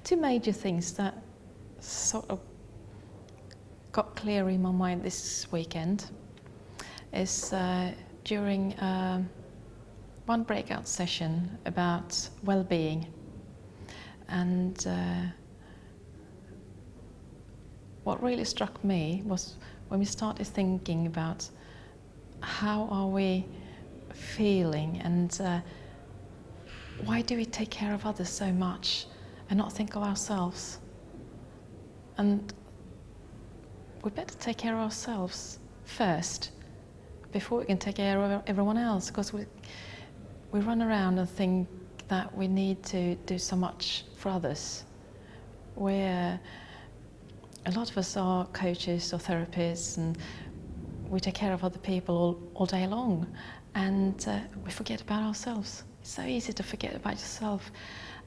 two major things that sort of got clear in my mind this weekend is during one breakout session about well-being, and what really struck me was when we started thinking about how are we feeling, and why do we take care of others so much and not think of ourselves? And we better take care of ourselves first before we can take care of everyone else, because we run around and think that we need to do so much for others. A lot of us are coaches or therapists, and we take care of other people all day long, and we forget about ourselves. It's so easy to forget about yourself,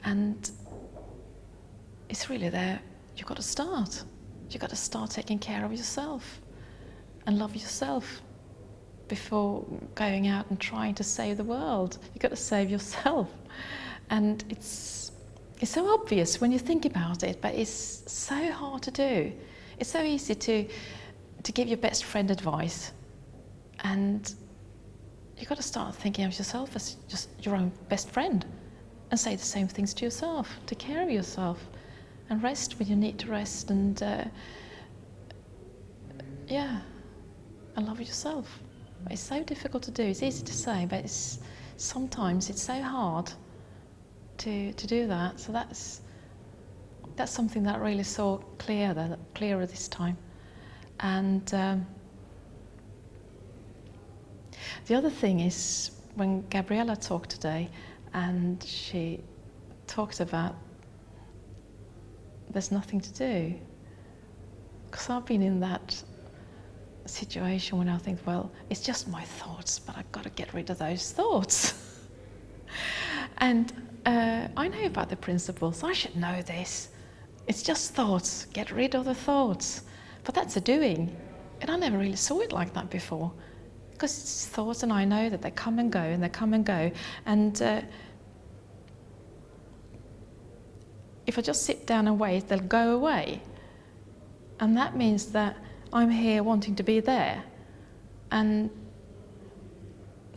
and it's really there. You've got to start. You've got to start taking care of yourself and love yourself before going out and trying to save the world. You've got to save yourself. And it's so obvious when you think about it, but it's so hard to do. It's so easy to give your best friend advice, and you've got to start thinking of yourself as just your own best friend and say the same things to yourself. Take care of yourself and rest when you need to rest, and and love yourself. It's so difficult to do. It's easy to say, but sometimes it's so hard to do that. So that's something that I really saw clearer this time. And the other thing is when Gabriella talked today, and she talked about there's nothing to do. Because I've been in that situation when I think, well, it's just my thoughts, but I've got to get rid of those thoughts. And I know about the principles. I should know this. It's just thoughts. Get rid of the thoughts. But that's a doing. And I never really saw it like that before. Because it's thoughts, and I know that they come and go, and they come and go. And if I just sit down and wait, they'll go away. And that means that I'm here wanting to be there. And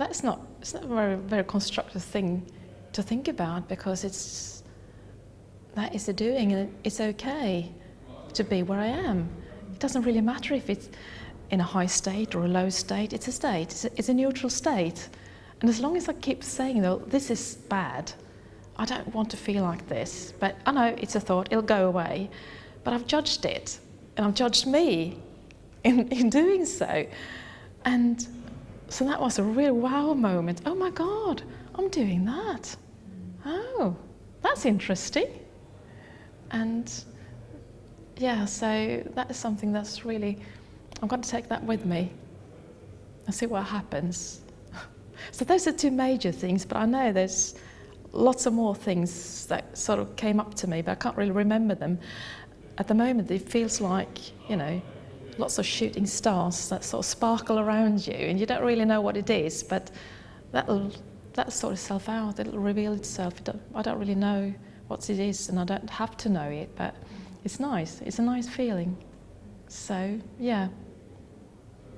it's not a very, very constructive thing to think about, because that is a doing, and it's okay to be where I am. It doesn't really matter if it's in a high state or a low state. It's a state. It's a neutral state. And as long as I keep saying, though, this is bad, I don't want to feel like this, but I know it's a thought, it'll go away. But I've judged it, and I've judged me in doing so. And so that was a real wow moment. Oh my God, I'm doing that. Oh, that's interesting. And yeah, so that is something that's really, I'm going to take that with me and see what happens. So those are two major things, but I know there's lots of more things that sort of came up to me, but I can't really remember them. At the moment, it feels like, lots of shooting stars that sort of sparkle around you, and you don't really know what it is, but that'll sort itself out, it'll reveal itself. I don't really know what it is, and I don't have to know it, but it's nice. It's a nice feeling. So, yeah,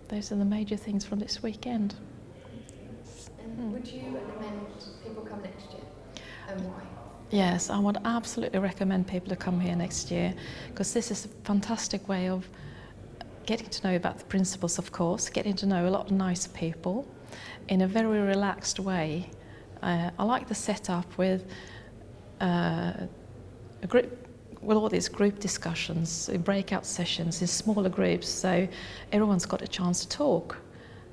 those are the major things from this weekend. And would you recommend people come next year, and why? Yes, I would absolutely recommend people to come here next year, because this is a fantastic way of getting to know about the principles, of course, getting to know a lot of nice people in a very relaxed way. I like the setup with a group, with all these group discussions, breakout sessions in smaller groups, so everyone's got a chance to talk.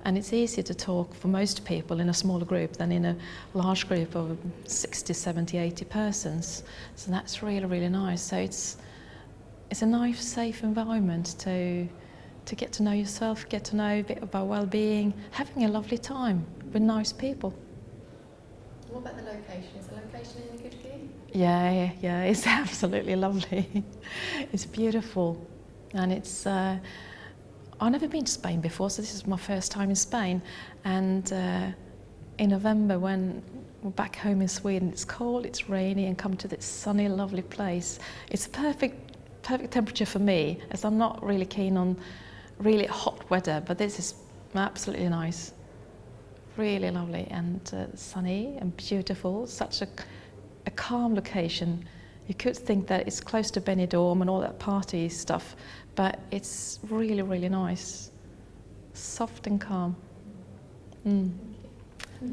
And it's easier to talk for most people in a smaller group than in a large group of 60, 70, 80 persons. So that's really, really nice. So it's a nice, safe environment to get to know yourself, get to know a bit about well-being, having a lovely time with nice people. What about the location? Is the location any good for you? Yeah, it's absolutely lovely. It's beautiful, and it's. I've never been to Spain before, so this is my first time in Spain. And in November, when We're back home in Sweden. It's cold, it's rainy, and come to this sunny, lovely place. It's perfect temperature for me, as I'm not really keen on really hot weather, but this is absolutely nice. Really lovely and sunny and beautiful. Such a calm location. You could think that it's close to Benidorm and all that party stuff, but it's really, really nice. Soft and calm.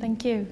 Thank you.